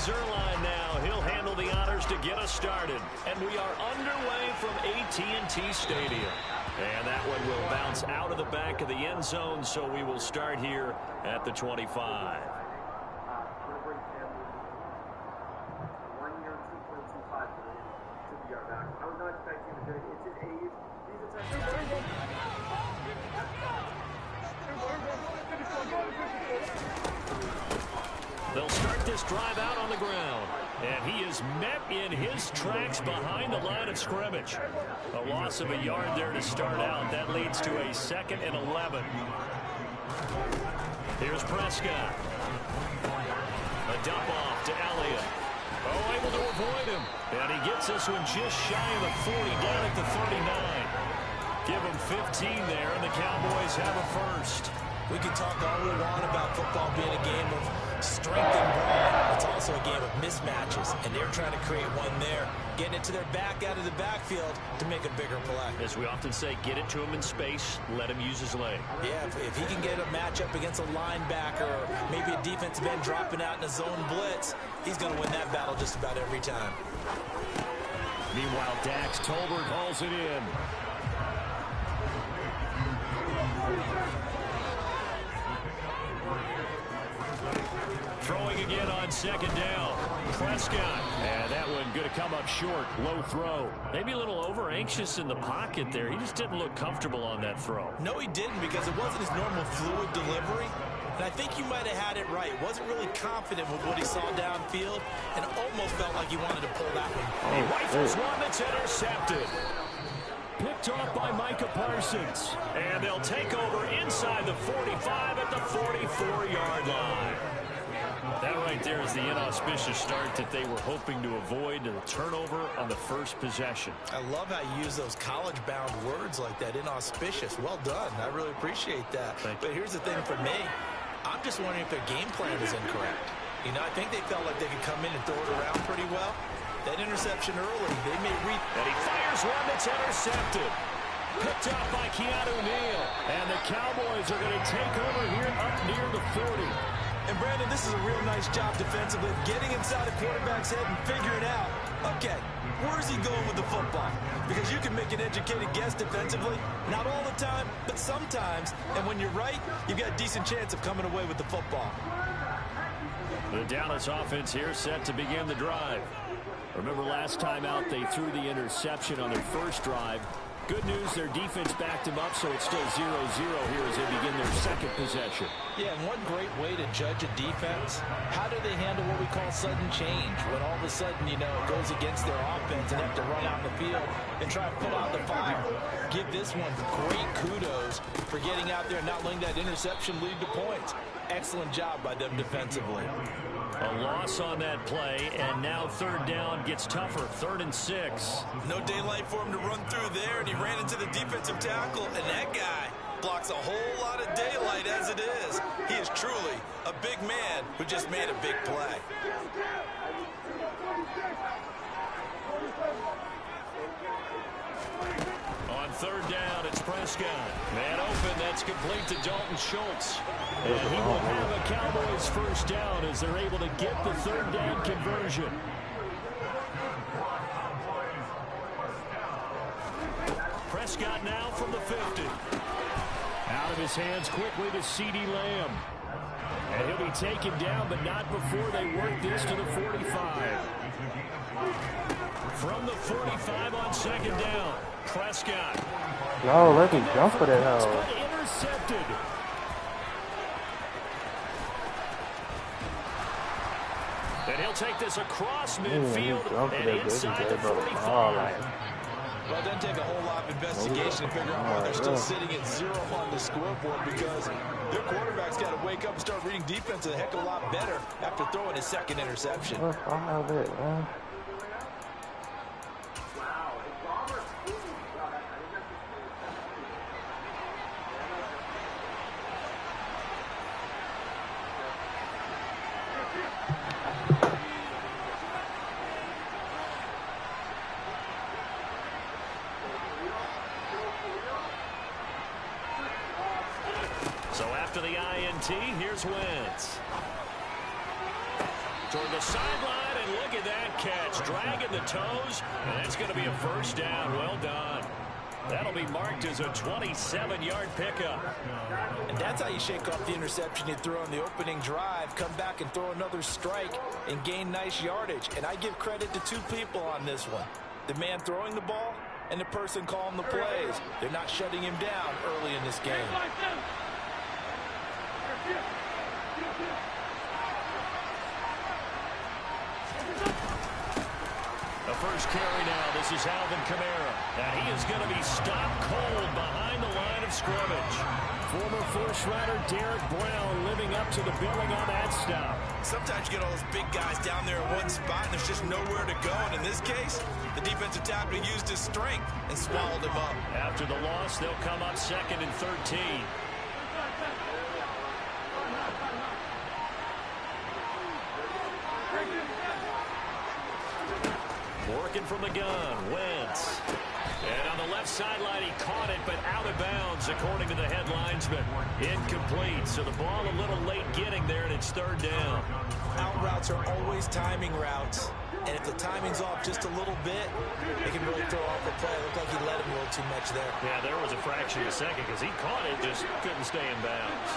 Zerline now. He'll handle the honors to get us started. And we are underway from AT&T Stadium. And that one will bounce out of the back of the end zone, so we will start here at the 25. They'll start this drive out on the ground. And he is met in his tracks behind the line of scrimmage. A loss of a yard there to start out. That leads to a 2nd and 11. Here's Prescott. A dump off to Elliott. Oh, able to avoid him. And he gets this one just shy of the 40, down at the 39. Give him 15 there, and the Cowboys have a first. We can talk all we want about football being a game of strength and brawn. It's also a game of mismatches, and they're trying to create one there, getting it to their back out of the backfield to make a bigger play. As we often say, get it to him in space, let him use his leg. Yeah, if he can get a matchup against a linebacker or maybe a defensive end dropping out in a zone blitz, he's going to win that battle just about every time. Meanwhile, Dax Tolbert hauls it in. Throwing again on 2nd down. Prescott. And that one going to come up short. Low throw. Maybe a little over-anxious in the pocket there. He just didn't look comfortable on that throw. No, he didn't, because it wasn't his normal fluid delivery. And I think you might have had it right. Wasn't really confident with what he saw downfield and almost felt like he wanted to pull that one. He rifles one that's intercepted. Picked off by Micah Parsons. And they'll take over inside the 45 at the 44-yard line. That right there is the inauspicious start that they were hoping to avoid, the turnover on the first possession. I love how you use those college-bound words like that, inauspicious. Well done. I really appreciate that. But here's the thing for me. I'm just wondering if their game plan is incorrect. You know, I think they felt like they could come in and throw it around pretty well. That interception early, they may read. And he fires one that's intercepted. Picked up by Keanu Neal. And the Cowboys are going to take over here up near the 40. And, Brandon, this is a real nice job defensively of getting inside the quarterback's head and figuring out, okay, where's he going with the football? Because you can make an educated guess defensively. Not all the time, but sometimes. And when you're right, you've got a decent chance of coming away with the football. The Dallas offense here set to begin the drive. Remember last time out, they threw the interception on their first drive. Good news, their defense backed them up, so it's still 0-0 here as they begin their second possession. Yeah, and one great way to judge a defense, how do they handle what we call sudden change? When all of a sudden, you know, it goes against their offense and they have to run out in the field and try to put out the fire. Give this one great kudos for getting out there and not letting that interception lead to points. Excellent job by them defensively. A loss on that play, and now 3rd down gets tougher. 3rd and 6. No daylight for him to run through there, and he ran into the defensive tackle, and that guy blocks a whole lot of daylight as it is. He is truly a big man who just made a big play. On 3rd down, it's Prescott. Man open, that's complete to Dalton Schultz. And he will have a Cowboys first down as they're able to get the 3rd down conversion. Prescott now from the 50. Out of his hands quickly to CeeDee Lamb. And he'll be taken down, but not before they work this to the 45. From the 45 on 2nd down, Prescott. No, let me jump for that hell. Intercepted. And he'll take this across midfield and inside the 45. Well, it doesn't take a whole lot of investigation to figure out why they're still sitting at 0 on the scoreboard, because their quarterback's got to wake up and start reading defense a heck of a lot better after throwing his 2nd interception. So after the INT, here's Wentz. toward the sideline, and look at that catch. Dragging the toes, and that's going to be a first down. Well done. That'll be marked as a 27-yard pickup. And that's how you shake off the interception you threw on the opening drive, come back and throw another strike and gain nice yardage. And I give credit to two people on this one. The man throwing the ball and the person calling the plays. They're not shutting him down early in this game. The first carry now. This is Alvin Kamara. And he is going to be stopped cold behind the line of scrimmage. Former first-rounder Derek Brown living up to the billing on that stop. Sometimes you get all those big guys down there in one spot, and there's just nowhere to go. And in this case, the defensive tackle used his strength and swallowed him up. After the loss, they'll come up 2nd and 13. Working from the gun, Wentz. And on the left sideline, he caught it, but out of bounds, according to the head linesman. Incomplete, so the ball a little late getting there, and it's 3rd down. Out routes are always timing routes, and if the timing's off just a little bit, it can really throw off a play. It looked like he let him a little too much there. Yeah, there was a fraction of a second because he caught it, just couldn't stay in bounds.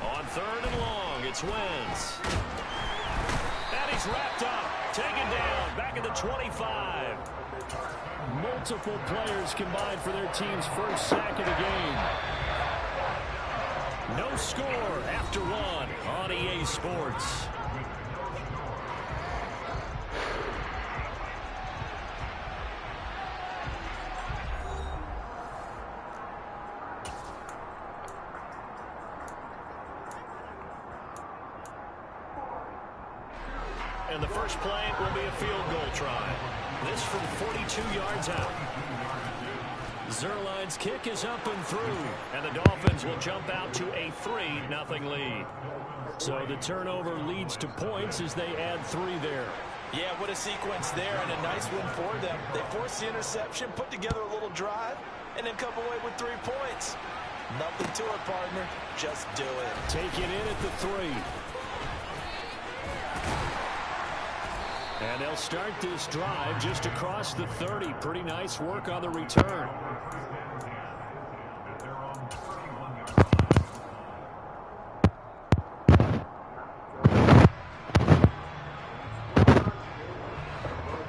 On 3rd and long, it's Wentz. And he's wrapped up, taken down, back at the 25. Multiple players combined for their team's first sack of the game. No score after 1 on EA Sports. And the first play will be a field goal try. This from 42 yards out. Zerline's kick is up and through, and the Dolphins will jump out to a 3-0 lead. So the turnover leads to points as they add 3 there. Yeah, what a sequence there, and a nice win for them. They forced the interception, put together a little drive, and then come away with 3 points. Nothing to it, partner. Just do it. Take it in at the 3. And they'll start this drive just across the 30. Pretty nice work on the return.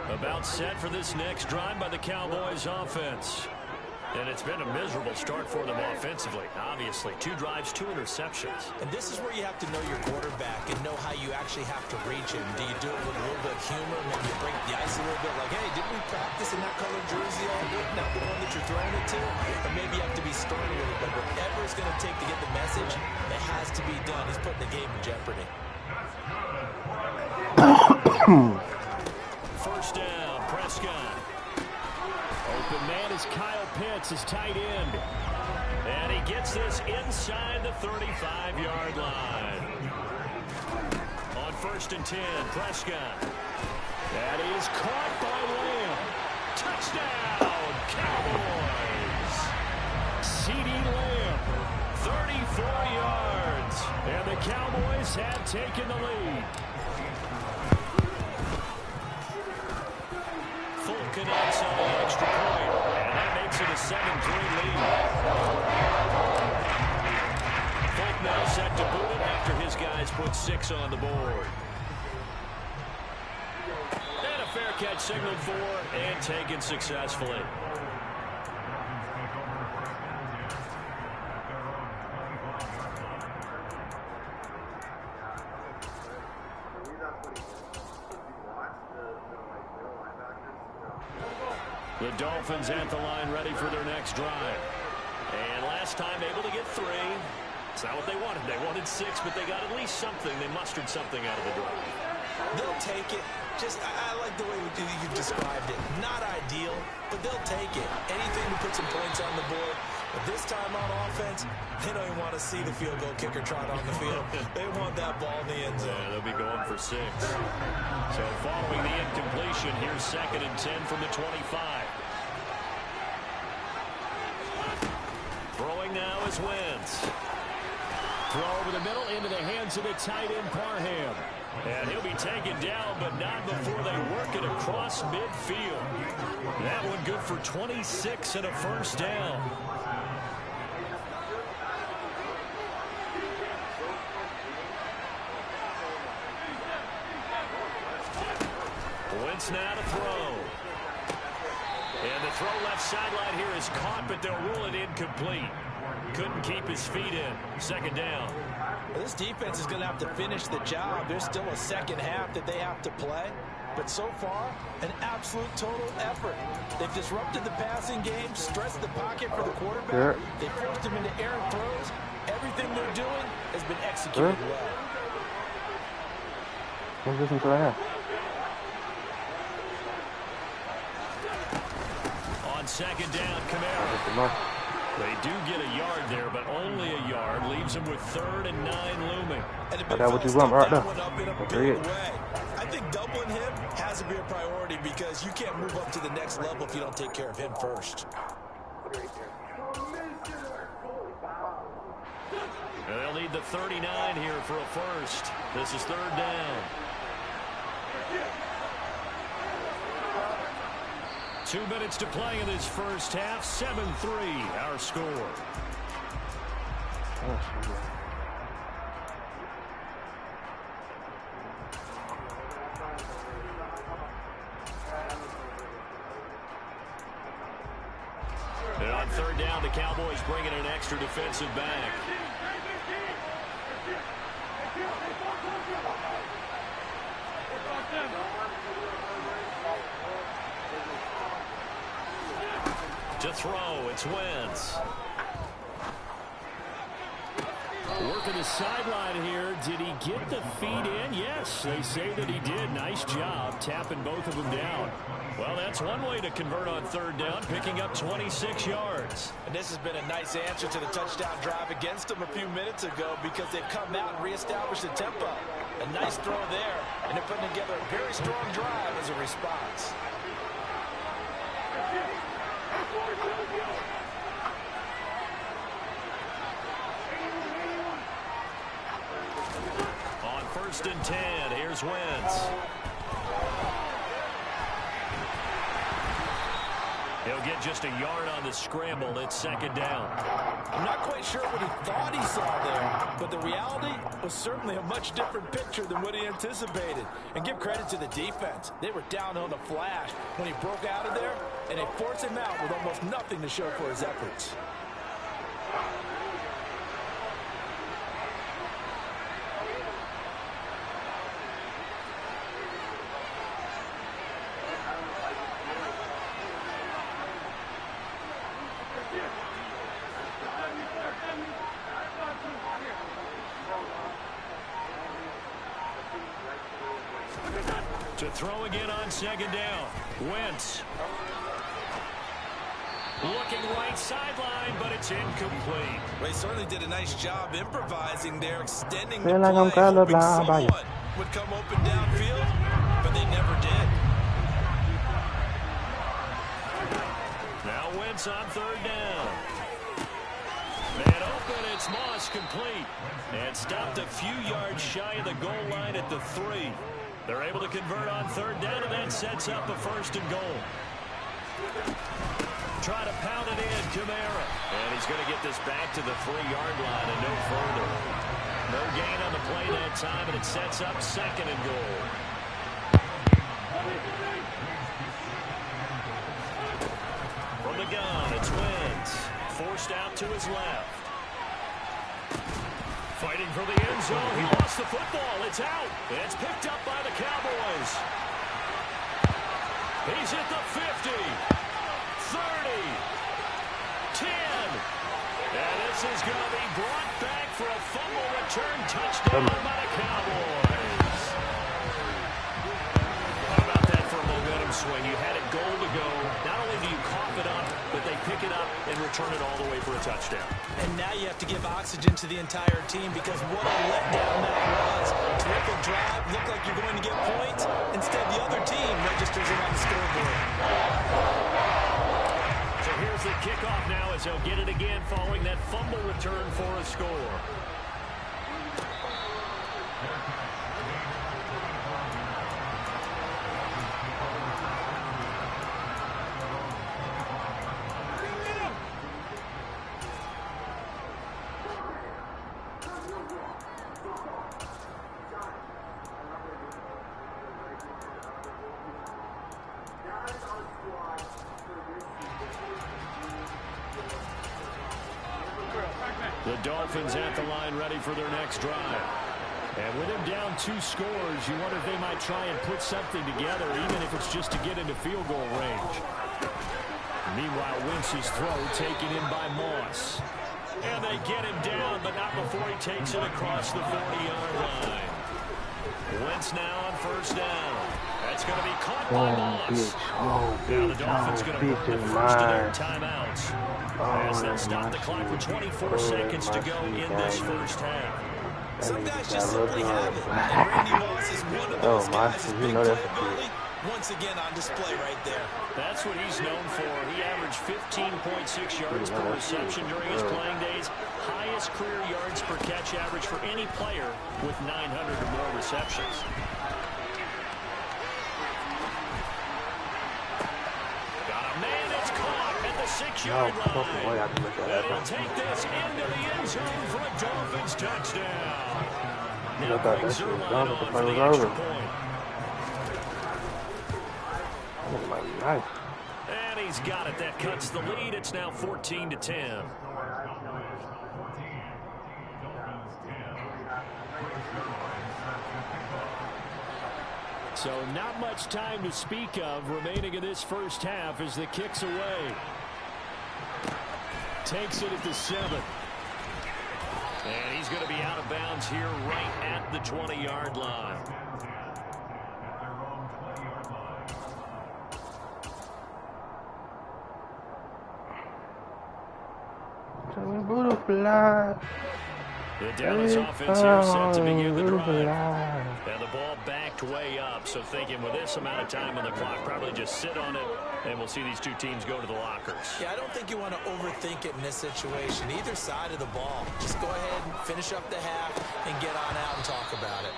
About set for this next drive by the Cowboys offense. And it's been a miserable start for them offensively. Obviously, 2 drives, 2 interceptions. And this is where you have to know your quarterback and know how you actually have to reach him. Do you do it with a little bit of humor? Maybe you break the ice a little bit like, hey, didn't we practice in that colored jersey all week? Not the one that you're throwing it to? Or maybe you have to be stern a little bit. Whatever it's going to take to get the message, it has to be done. He's putting the game in jeopardy. First down, Prescott. Open man is Kyle Pitts, his tight end. And he gets this inside the 35-yard line. On 1st and 10, Prescott. That is caught by Lamb. Touchdown, Cowboys. CD Lamb, 34 yards. And the Cowboys have taken the lead. Full connects on the extra point, and that makes it a 7-3 lead. Fulk now set to boot it after his guys put 6 on the board. And a fair catch signaled for and taken successfully. The Dolphins at the line ready for their next drive. And last time able to get 3. It's not what they wanted. They wanted 6, but they got at least something. They mustered something out of the drive. They'll take it. Just, I like the way you described it. Not ideal, but they'll take it. Anything to put some points on the board. But this time on offense, they don't even want to see the field goal kicker trot on the field. They want that ball in the end zone. Yeah, they'll be going for 6. So following the incompletion, here's 2nd and 10 from the 25. It's Wentz. Throw over the middle into the hands of the tight end, Parham. And he'll be taken down, but not before they work it across midfield. That one good for 26 and a first down. Wentz now to throw. And the throw left sideline here is caught, but they'll rule it incomplete. Couldn't keep his feet in. Second down. Well, this defense is going to have to finish the job. There's still a second half that they have to play. But so far, an absolute total effort. They've disrupted the passing game, stressed the pocket for the quarterback. They forced him into errant throws. Everything they're doing has been executed well. On second down, Kamara. They do get a yard there, but only a yard. Leaves them with 3rd and 9 looming. And I got what you want right now. I think doubling him has to be a priority because you can't move up to the next level if you don't take care of him first. And they'll need the 39 here for a first. This is 3rd down. 2 minutes to play in this first half. 7-3 our score. And on 3rd down, the Cowboys bring in an extra defensive back. To throw, it's Wentz. Working the sideline here. Did he get the feet in? Yes, they say that he did. Nice job tapping both of them down. Well, that's one way to convert on 3rd down, picking up 26 yards. And this has been a nice answer to the touchdown drive against them a few minutes ago because they've come out and reestablished the tempo. A nice throw there, and they're putting together a very strong drive as a response. On 1st and 10, here's Wentz. He'll get just a yard on the scramble. It's 2nd down. I'm not quite sure what he thought he saw there, but the reality was certainly a much different picture than what he anticipated. And give credit to the defense. They were down on the flash when he broke out of there, and they forced him out with almost nothing to show for his efforts. To throw again on 2nd down. Wentz. Looking right sideline, but it's incomplete. They certainly did a nice job improvising there, extending the Feel like play, I'm kinda hoping blind by you. someone would come open downfield, but they never did. Now Wentz on 3rd down. Man open, it's Moss complete. And stopped a few yards shy of the goal line at the 3. They're able to convert on 3rd down, and that sets up a 1st and goal. Try to pound it in, Kamara. And he's going to get this back to the 3-yard line and no further. No gain on the play that time, and it sets up 2nd and goal. From the gun, it's Wentz. Forced out to his left. Fighting for the end zone. He lost the football. It's out. It's picked up by the Cowboys. He's at the 50. 30. 10. And this is going to be brought back for a fumble return touchdown by the Cowboys. How about that for a momentum swing? You had it goal to go. Not only do you cough it up, but they pick it up and return it all the way for a touchdown. And now you have to give oxygen to the entire team because what a letdown that was. Terrific drive, looked like you're going to get points. Instead, the other team registers it on the scoreboard. To Here's the kickoff now as he'll get it again following that fumble return for a score. The Dolphins at the line ready for their next drive. And with him down 2 scores, you wonder if they might try and put something together, even if it's just to get into field goal range. Meanwhile, Wentz's throw taken in by Moss. And they get him down, but not before he takes it across the 40-yard line. Wentz now on first down. That's going to be caught by Moss. Now the Dolphins going to burn the first of their timeouts. As they'll stop the clock with 24 seconds to go in this first half. Some guys just simply have it. And Randy Moss is one of those guys. His big playability, once again on display right there. That's what he's known for. He averaged 15.6 yards per reception during his playing days. Highest career yards per catch average for any player with 900 or more receptions. Got a man, it's caught at the 6-yard line. They'll take this into the end zone for a Dolphins touchdown. Now brings Zerline on for the extra point. And he's got it. That cuts the lead. It's now 14-10. So not much time to speak of remaining in this first half as the kick's away. Takes it at the 7. And he's going to be out of bounds here right at the 20-yard line. The Dallas offense here set to begin the drive. And the ball backed way up. So thinking with this amount of time on the clock, probably just sit on it, and we'll see these two teams go to the lockers. Yeah, I don't think you want to overthink it in this situation. Either side of the ball. Just go ahead and finish up the half and get on out and talk about it.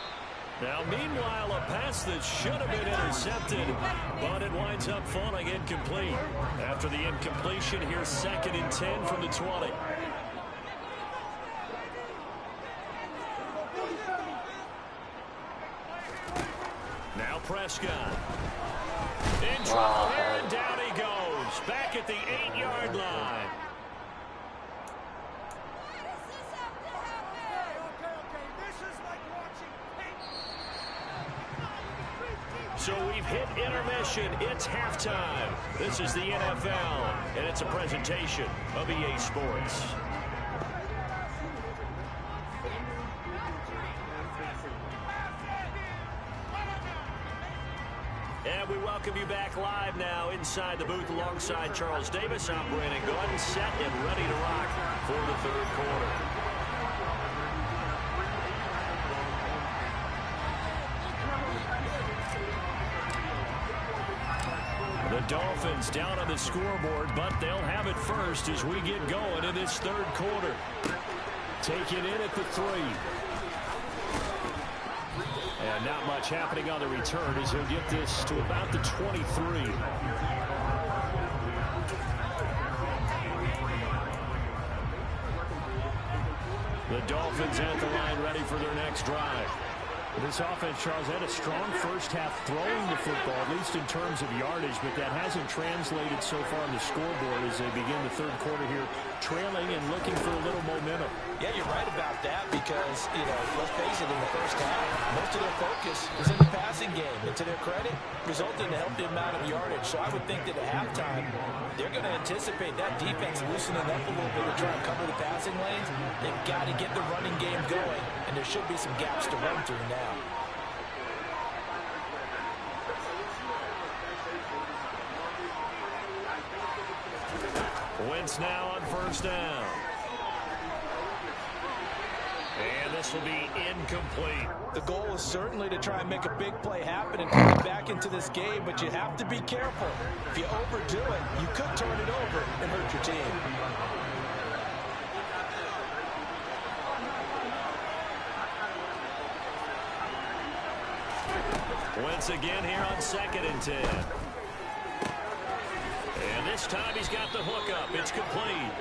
Now, meanwhile, a pass that should have been intercepted, but it winds up falling incomplete. After the incompletion, here's 2nd and 10 from the 20. Now Prescott. In trouble here, and down he goes. Back at the 8-yard line. So we've hit intermission. It's halftime. This is the NFL, and it's a presentation of EA Sports. And we welcome you back live now inside the booth alongside Charles Davis. I'm Brandon Gordon, set and ready to rock for the third quarter. The Dolphins down on the scoreboard, but they'll have it first as we get going in this third quarter. Taken in at the 3. And not much happening on the return as he'll get this to about the 23. The Dolphins at the line ready for their next drive. This offense, Charles, had a strong first half throwing the football, at least in terms of yardage, but that hasn't translated so far on the scoreboard as they begin the third quarter here, trailing and looking for a little momentum. Yeah, you're right about that because, let's face it, in the first half, most of their focus was in the passing game. And to their credit, resulted in a healthy amount of yardage. So I would think that at halftime, they're going to anticipate that defense loosening up a little bit to try and cover the passing lanes. They've got to get the running game going, and there should be some gaps to run through now. Wentz now on first down. And this will be incomplete. The goal is certainly to try and make a big play happen and turn it back into this game, but you have to be careful. If you overdo it, you could turn it over and hurt your team. Once again here on 2nd and 10. And this time he's got the hookup. It's complete.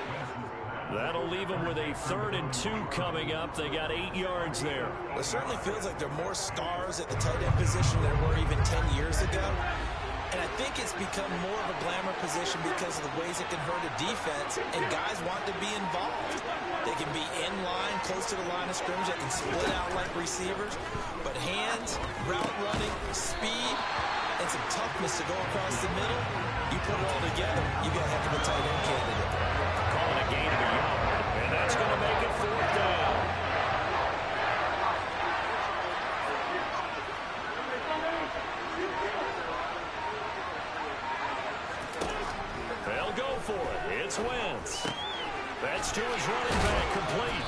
That'll leave them with a 3rd and 2 coming up. They got 8 yards there. It certainly feels like there are more stars at the tight end position than there were even 10 years ago. And I think it's become more of a glamour position because of the ways it can hurt a defense, and guys want to be involved. They can be in line, close to the line of scrimmage. They can split out like receivers. But hands, route running, speed, and some toughness to go across the middle, you put it all together, you got a heck of a tight end candidate. Calling a gain of a yard, and that's going to make it 4th down. They'll go for it. It's Wentz. That's to his running back, complete.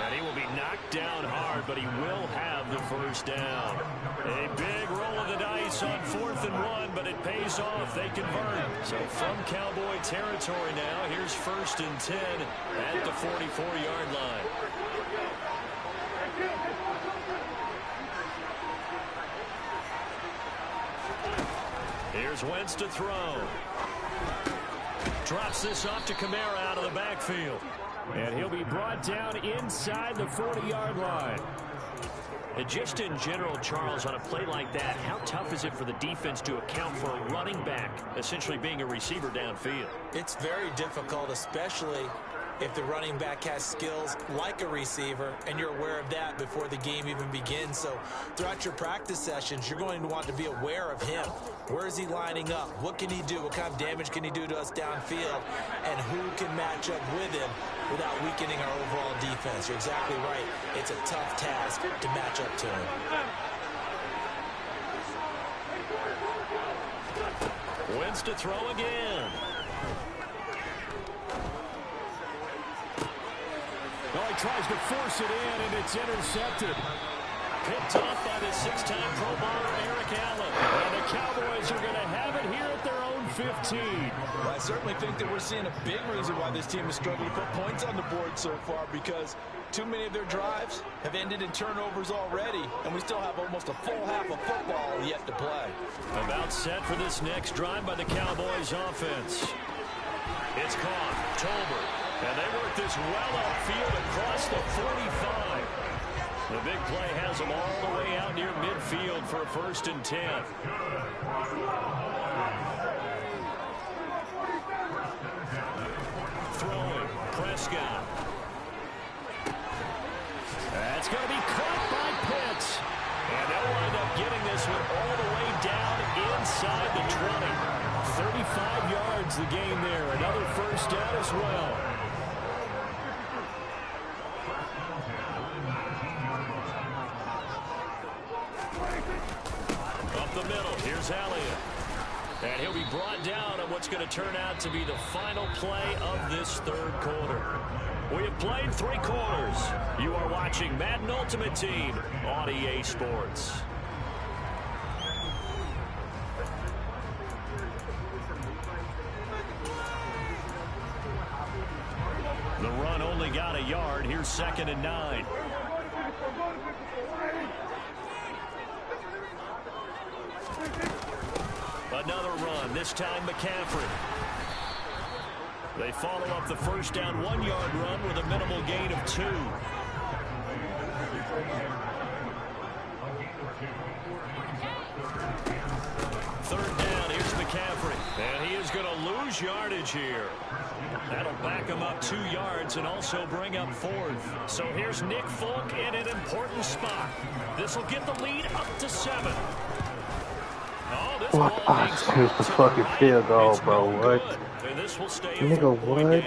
And he will be knocked down hard, but he will have the 1st down. A big roll of the dice on 4th and 1, but it pays off. They convert. So from Cowboy territory now, here's 1st and 10 at the 44-yard line. Here's Wentz to throw. Drops this off to Kamara out of the backfield. And he'll be brought down inside the 40-yard line. And just in general, Charles, on a play like that, how tough is it for the defense to account for a running back essentially being a receiver downfield? It's very difficult, especially if the running back has skills like a receiver, and you're aware of that before the game even begins. So throughout your practice sessions, you're going to want to be aware of him. Where is he lining up? What can he do? What kind of damage can he do to us downfield? And who can match up with him without weakening our overall defense? You're exactly right. It's a tough task to match up to him. Wentz to throw again. Oh, he tries to force it in, and it's intercepted. Picked off by the 6-time Pro Bowler Eric Allen. And the Cowboys are going to have it here at their own 15. Well, I certainly think that we're seeing a big reason why this team is struggling to put points on the board so far, because too many of their drives have ended in turnovers already, and we still have almost a full half of football yet to play. About set for this next drive by the Cowboys offense. It's caught. Tolbert. And they work this well upfield across the 45. The big play has them all the way out near midfield for a 1st and 10. Throwing. Prescott. That's going to be caught by Pitts. And they'll wind up getting this one all the way down inside the 20. 35 yards the gain there. Another 1st down as well. Up the middle, here's Elliott. And he'll be brought down on what's going to turn out to be the final play of this 3rd quarter. We have played 3 quarters. You are watching Madden Ultimate Team on EA Sports. The run only got a yard. Here's 2nd and 9. Another run, this time McCaffrey. They follow up the 1st down 1-yard run with a minimal gain of 2. Third down, here's McCaffrey. And he is going to lose yardage here. That'll back him up 2 yards and also bring up 4th. So here's Nick Folk in an important spot. This will get the lead up to 7. What? I just the fucking field goal, bro. What? Nigga, what?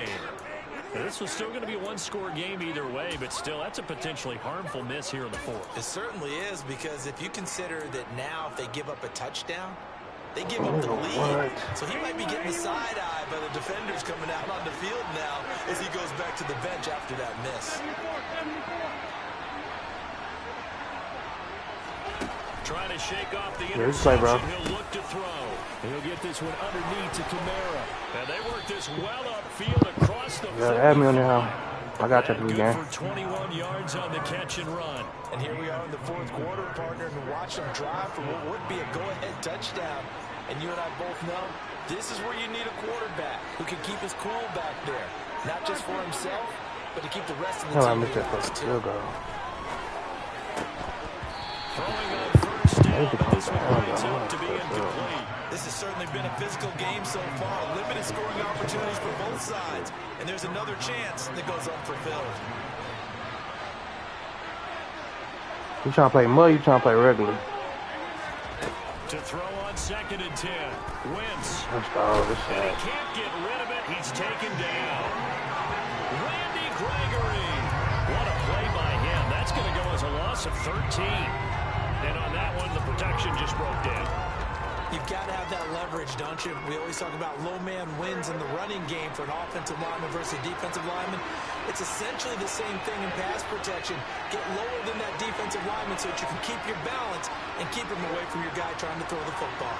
This was still going to be a 1-score game either way, but still, that's a potentially harmful miss here in the 4th. It certainly is, because if you consider that now if they give up a touchdown, they give up the lead. So he might be getting the side eye by the defenders coming out on the field now as he goes back to the bench after that miss. Trying to shake off the Yeah, play, bro. interception. He'll look to throw. He'll get this one underneath to Kamara. And they work this well upfield across the 35. Add me on there, huh? I got you Good again. for 21 yards on the catch and run. And here we are in the fourth quarter, partner, and watch them drive for what would be a go-ahead touchdown. And you and I both know this is where you need a quarterback who can keep his cool back there. Not just for himself, but to keep the rest of the team. I missed that first field goal. Throwing on first down, but this one winds up to be incomplete. This has certainly been a physical game so far. Limited scoring opportunities for both sides. And there's another chance that goes unfulfilled. You trying to play mud, you trying to play regular. To throw on 2nd and 10. Wentz. Let's go. This And he can't get rid of it. He's taken down. Randy Gregory. What a play by him. That's going to go as a loss of 13. And on that one, the protection just broke down. You've got to have that leverage, don't you? We always talk about low man wins in the running game for an offensive lineman versus a defensive lineman. It's essentially the same thing in pass protection. Get lower than that defensive lineman so that you can keep your balance and keep him away from your guy trying to throw the football.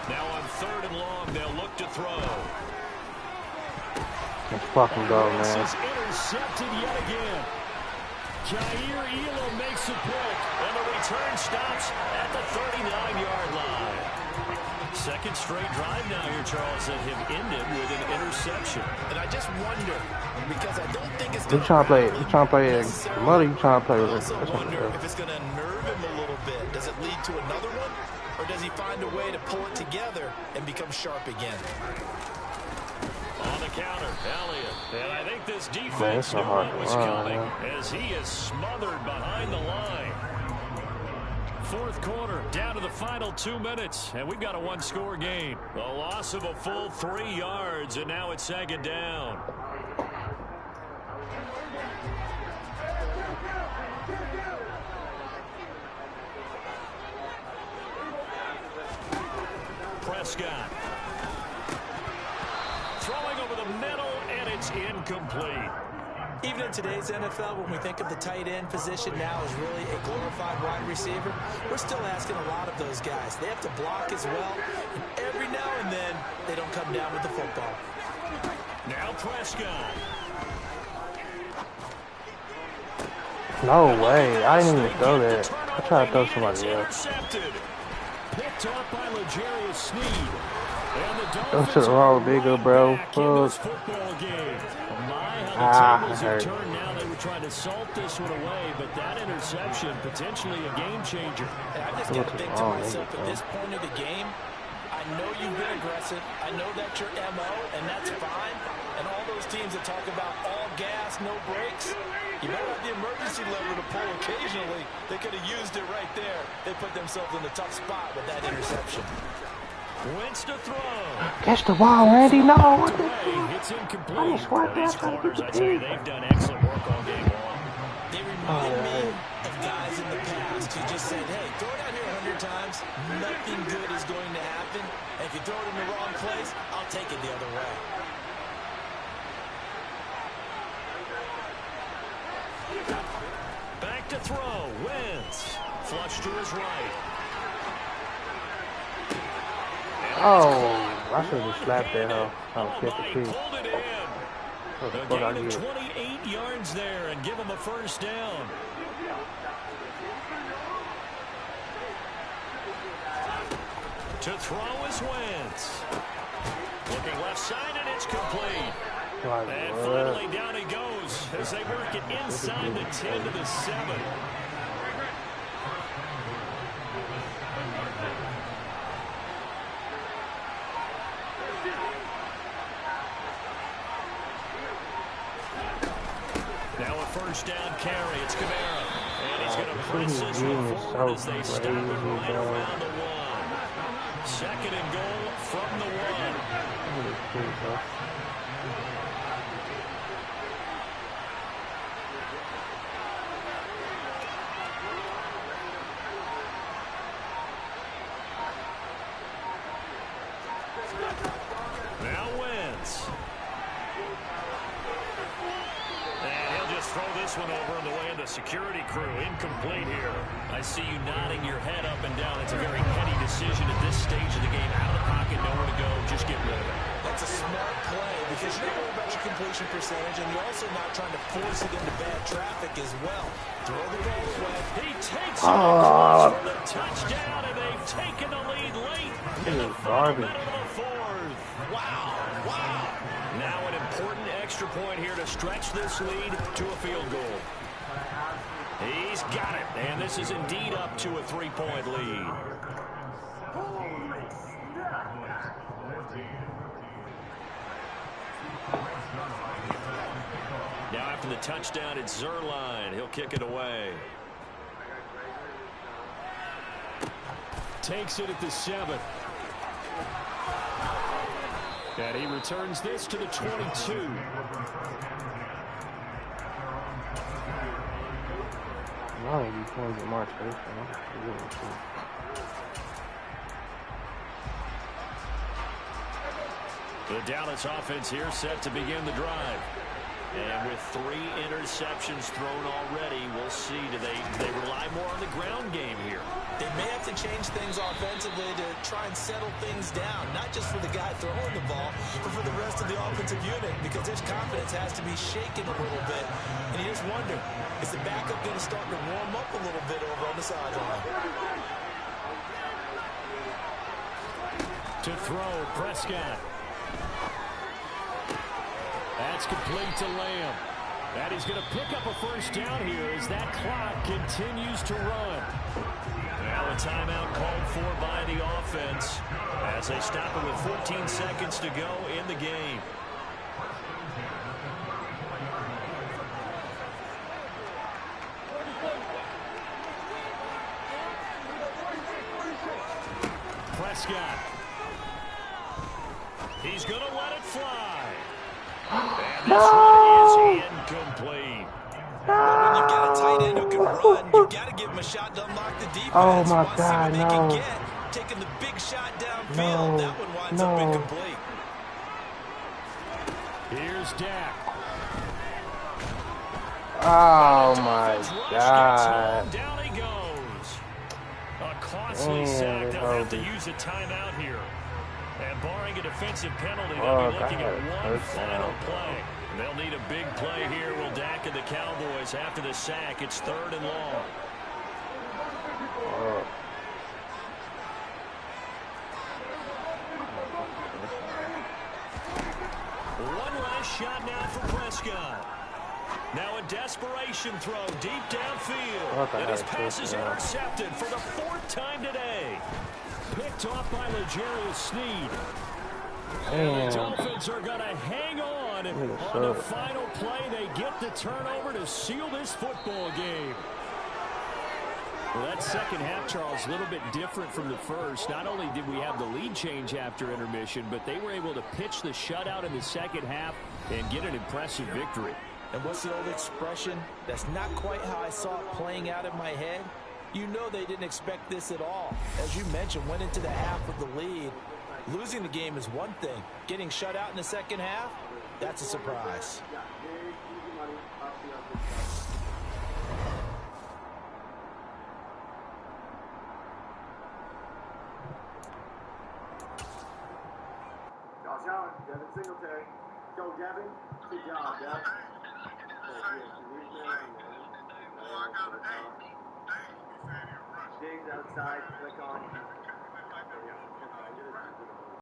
Now on 3rd and long, they'll look to throw. Let's fucking go, man. This is intercepted yet again. Jair Elam makes a pick, and the return stops at the 39-yard line. Second straight drive now here, Charles, that have ended with an interception. And I just wonder, because I don't think it's You trying to play mud, you trying to play I also wonder if it's going to unnerve him a little bit. Does it lead to another one? Or does he find a way to pull it together and become sharp again? On the counter, Elliott. And I think this defense knew what was coming as he is smothered behind the line. Fourth quarter, down to the final 2 minutes, and we've got a one-score game. A loss of a full 3 yards, and now it's 2nd down. Prescott. Throwing over the middle, and it's incomplete. Even in today's NFL, when we think of the tight end position now as really a glorified wide receiver, we're still asking a lot of those guys. They have to block as well, and every now and then, they don't come down with the football. Now Prescott. No way. I didn't even throw that. I tried to throw somebody else. Picked up by L'Jarius Sneed. Go to the wrong bigger, bro. Fuck. How the tables have turned now. They were trying to salt this one away, but that interception potentially a game changer. And I just got to think to myself at this point of the game, I know you've been aggressive. I know that's your MO, and that's fine. And all those teams that talk about all gas, no brakes, you better have the emergency lever to pull occasionally. They could have used it right there. They put themselves in a tough spot with that interception. Wentz to throw. Catch the ball, Randy. No. It's incomplete. These corners, I tell you, they've done excellent work all game long. They remind me of guys in the past who just said, hey, throw it out here 100 times. Nothing good is going to happen. And if you throw it in the wrong place, I'll take it the other way. Back to throw. Wentz. Flush to his right. Oh, I should have just slapped that hoe. I was catch the key. What the fuck I did? 28 yards there and give him a first down. To throw is Wentz. Looking left side, and it's complete. And finally down he goes as they work it inside the 10 to the 7. Now a first down carry. It's Kamara. And he's going to press this one forward as they stop it right around the 1. Second and goal from the 1. Now Wentz. And he'll just throw this one over on the way of the security crew. Incomplete here. I see you nodding your head up and down. It's a very heady decision at this stage of the game. Out of the pocket, nowhere to go. Just get rid of it. That's a smart play because you're not worried about your completion percentage, and you're also not trying to force it into bad traffic as well. Throw the ball away. He takes it across for the touchdown, and they've taken the lead late in the final minute of the fourth. Wow, wow. Now an important extra point here to stretch this lead to a field goal. He's got it, and this is indeed up to a 3-point lead. Now after the touchdown, it's Zerline. He'll kick it away. Takes it at the 7. And he returns this to the 22. Why are you pointing at March 8th? The Dallas offense here set to begin the drive. And with 3 interceptions thrown already, we'll see. Do they rely more on the ground game here? They may have to change things offensively to try and settle things down, not just for the guy throwing the ball, but for the rest of the offensive unit, because his confidence has to be shaken a little bit. And you just wonder, is the backup going to start to warm up a little bit over on the sideline? To throw, Prescott. That's complete to Lamb. And he's going to pick up a first down here as that clock continues to run. Now a timeout called for by the offense as they stop it with 14 seconds to go in the game. Prescott. He's going to let it fly. And this one is incomplete. When you've got a tight end who can run, you've got to give him a shot to unlock the defense. Oh, my God, no. Taking the big shot downfield, that one winds up incomplete. Here's Dak. Oh, my God. Down he goes. A costly sack. They'll have to use a timeout here. And barring a defensive penalty, they'll be looking at one final play. They'll need a big play here. Will Dak and the Cowboys after the sack. It's 3rd and long. One last shot now for Prescott. Now a desperation throw deep downfield. And his pass is intercepted for the 4th time today. Picked off by L'Jarius Sneed. And the Dolphins are going to hang on the final play. They get the turnover to seal this football game. Well, that second half, Charles, a little bit different from the first. Not only did we have the lead change after intermission, but they were able to pitch the shutout in the second half and get an impressive victory. And what's the old expression? That's not quite how I saw it playing out in my head. You know they didn't expect this at all. As you mentioned, went into the half with the lead. Losing the game is one thing. Getting shut out in the second half, that's a surprise. Josh Allen, Devin Singletary. Go, Devin. Good job, Devin. Diggs outside, click on